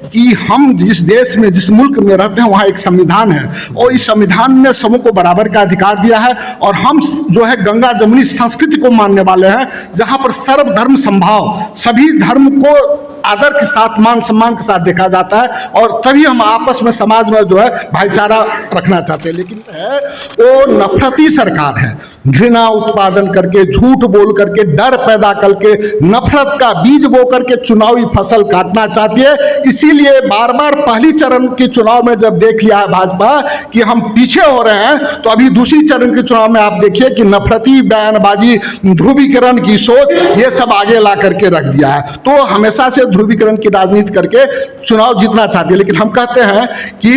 कि हम जिस देश में, जिस मुल्क में रहते हैं, वहाँ एक संविधान है और इस संविधान ने सबको बराबर का अधिकार दिया है। और हम जो है गंगा जमुनी संस्कृति को मानने वाले हैं, जहाँ पर सर्वधर्म समभाव, सभी धर्म को आदर के साथ, मान सम्मान के साथ देखा जाता है और तभी हम आपस में समाज में जो है भाईचारा रखना चाहते हैं। लेकिन है वो नफरती सरकार है, घृणा उत्पादन करके, झूठ बोल करके, डर पैदा करके, नफरत का बीज बो करके चुनावी फसल काटना चाहती है। इसीलिए बार बार पहली चरण के चुनाव में जब देख लिया है भाजपा कि हम पीछे हो रहे हैं, तो अभी दूसरी चरण के चुनाव में आप देखिए कि नफरती बयानबाजी, ध्रुवीकरण की सोच, ये सब आगे ला करके रख दिया है। तो हमेशा से ध्रुवीकरण की राजनीति करके चुनाव जीतना चाहती है। लेकिन हम कहते हैं कि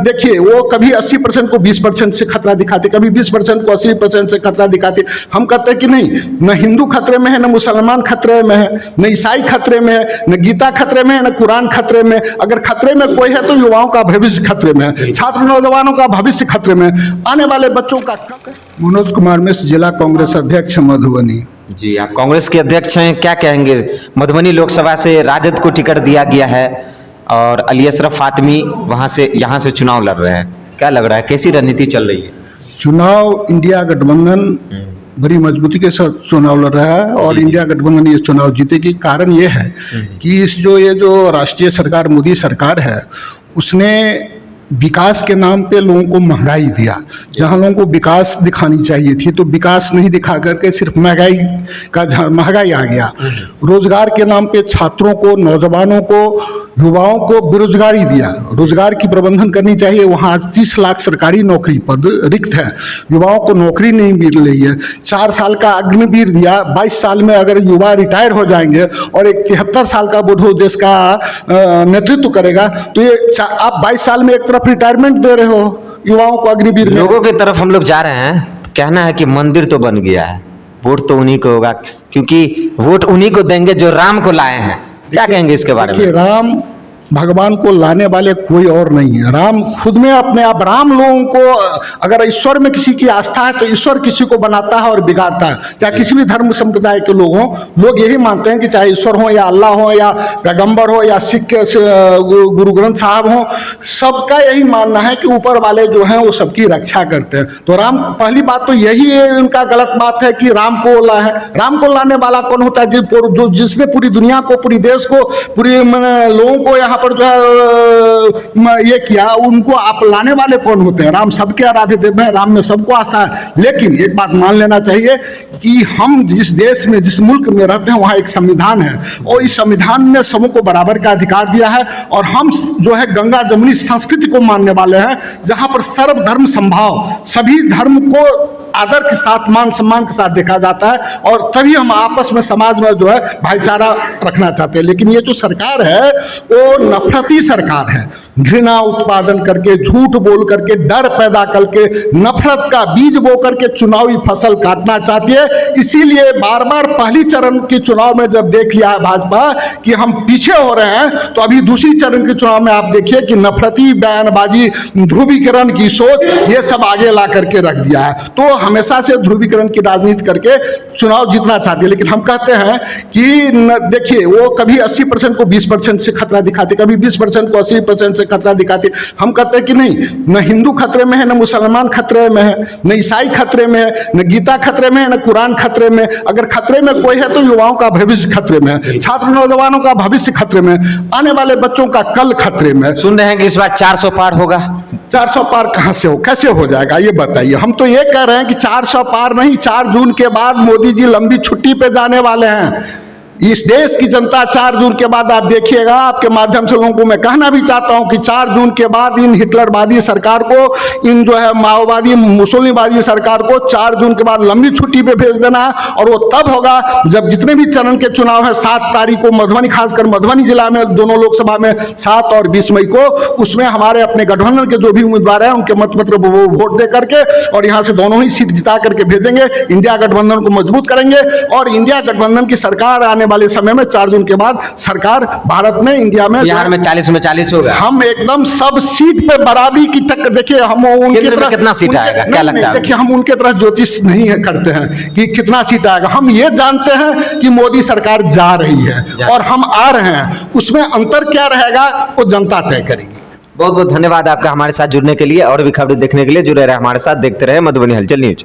देखिए, वो कभी 80% को 20% से खतरा दिखाते, कभी 20% को 80% से खतरा दिखाते। हम कहते हैं कि नहीं, न हिंदू खतरे में है, न मुसलमान खतरे में है, न ईसाई खतरे में है, न गीता खतरे में है, न कुरान खतरे में। अगर खतरे में कोई है तो युवाओं का भविष्य खतरे में है, छात्र नौजवानों का भविष्य खतरे में, आने वाले बच्चों का। मनोज कुमार मिश्र, जिला कांग्रेस अध्यक्ष मधुबनी। जी, आप कांग्रेस के अध्यक्ष हैं, क्या कहेंगे? मधुबनी लोकसभा से राजद को टिकट दिया गया है और अली अशरफ फातमी यहाँ से चुनाव लड़ रहे हैं, क्या लग रहा है, कैसी रणनीति चल रही है? चुनाव इंडिया गठबंधन बड़ी मजबूती के साथ चुनाव लड़ रहा है और इंडिया गठबंधन ये चुनाव जीतेगी। कारण ये है कि ये जो राष्ट्रीय सरकार, मोदी सरकार है, उसने विकास के नाम पे लोगों को महंगाई दिया। जहां लोगों को विकास दिखानी चाहिए थी तो विकास नहीं दिखा करके सिर्फ महंगाई आ गया। रोजगार के नाम पे छात्रों को, नौजवानों को, युवाओं को बेरोजगारी दिया। रोजगार की प्रबंधन करनी चाहिए, वहाँ 30 लाख सरकारी नौकरी पद रिक्त है, युवाओं को नौकरी नहीं मिल रही है। 4 साल का अग्निवीर दिया, 22 साल में अगर युवा रिटायर हो जाएंगे और एक 73 साल का बुढ़ो देश का नेतृत्व करेगा, तो ये आप 22 साल में एक तरफ रिटायरमेंट दे रहे हो युवाओं को अग्निवीर। लोगों की तरफ हम लोग जा रहे हैं, कहना है कि मंदिर तो बन गया है, वोट तो उन्हीं को होगा, क्योंकि वोट उन्हीं को देंगे जो राम को लाए हैं। क्या कहेंगे इसके बारे में? राम भगवान को लाने वाले कोई और नहीं है, राम खुद में अपने आप। राम लोगों को, अगर ईश्वर में किसी की आस्था है तो ईश्वर किसी को बनाता है और बिगाड़ता है। चाहे किसी भी धर्म संप्रदाय के लोग यही मानते हैं कि चाहे ईश्वर हो या अल्लाह हो या पैगंबर हो या सिख गुरु ग्रंथ साहब हो, सबका यही मानना है कि ऊपर वाले जो हैं वो सबकी रक्षा करते हैं। तो राम, पहली बात तो यही है उनका गलत बात है कि राम को ला है। राम को लाने वाला कौन होता है? जिसने पूरी दुनिया को, पूरी देश को, पूरी लोगों को यहाँ पर जो है ये किया, उनको आप लाने वाले कौन होते हैं? राम सबके आराध्य देव हैं, राम में सबको आस्था है। लेकिन एक बात मान लेना चाहिए कि हम जिस देश में, जिस मुल्क में रहते हैं, वहाँ एक संविधान है और इस संविधान ने सबको बराबर का अधिकार दिया है। और हम जो है गंगा जमुनी संस्कृति को मानने वाले हैं, जहाँ पर सर्वधर्म समभाव, सभी धर्म को आदर के साथ, मान सम्मान के साथ देखा जाता है और तभी हम आपस में समाज में जो है भाईचारा रखना चाहते हैं। लेकिन ये जो सरकार है वो नफरती सरकार है, घृणा उत्पादन करके, झूठ बोल करके, डर पैदा करके, नफरत का बीज बो करके चुनावी फसल काटना चाहती है। इसीलिए बार बार पहली चरण के चुनाव में जब देख लिया है भाजपा कि हम पीछे हो रहे हैं, तो अभी दूसरी चरण के चुनाव में आप देखिए कि नफरती बयानबाजी, ध्रुवीकरण की सोच, ये सब आगे ला करके रख दिया है। तो हमेशा से ध्रुवीकरण की राजनीति करके चुनाव जीतना चाहती है। लेकिन हम कहते हैं कि देखिए, वो कभी 80% को 20% से खतरा दिखाते, कभी 20% को 80% से खतरा दिखाते। हम कहते हैं कि नहीं, न हिंदू खतरे में है, न मुसलमान खतरे में है, न ईसाई खतरे में है, न गीता खतरे में है, न कुरान खतरे में। अगर खतरे में कोई है तो युवाओं का भविष्य खतरे में है, छात्र नौजवानों का भविष्य खतरे में, आने वाले बच्चों का कल खतरे में। सुन रहे हैं कि इस बार 400 पार होगा। 400 पार कहां से हो, कैसे हो जाएगा ये बताइए? हम तो ये कह रहे हैं कि 400 पार नहीं, 4 जून के बाद मोदी जी लंबी छुट्टी पे जाने वाले हैं। इस देश की जनता 4 जून के बाद, आप देखिएगा, आपके माध्यम से लोगों को मैं कहना भी चाहता हूं कि 4 जून के बाद इन हिटलरवादी सरकार को, इन जो है माओवादी मुसोलिनीवादी सरकार को 4 जून के बाद लंबी छुट्टी पे भेज देना है। और वो तब होगा जब जितने भी चरण के चुनाव है 7 तारीख को मधुबनी, खासकर मधुबनी जिला में दोनों लोकसभा में 7 और 20 मई को, उसमें हमारे अपने गठबंधन के जो भी उम्मीदवार हैं उनके मत पत्र वो वोट दे करके और यहाँ से दोनों ही सीट जिता करके भेजेंगे, इंडिया गठबंधन को मजबूत करेंगे और इंडिया गठबंधन की सरकार आने आने वाले समय में 4 जून के बाद सरकार भारत में, इंडिया में, बिहार में 40 में 40 होगा। हम एकदम सब सीट पे बराबरी की टक्कर, देखिए हम उनकी केंद्र में तरह कितना सीट आएगा, क्या लगता है? देखिए हम उनके तरह ज्योतिष नहीं है करते हैं कि कितना सीट आएगा। हम ये जानते हैं कि मोदी सरकार जा रही है और हम आ रहे हैं, उसमें अंतर क्या रहेगा वो जनता तय करेगी। बहुत बहुत धन्यवाद आपका हमारे साथ जुड़ने के लिए, और भी खबरें देखने के लिए जुड़े रहे हमारे साथ, देखते रहे मधुबनी हलचल न्यूज।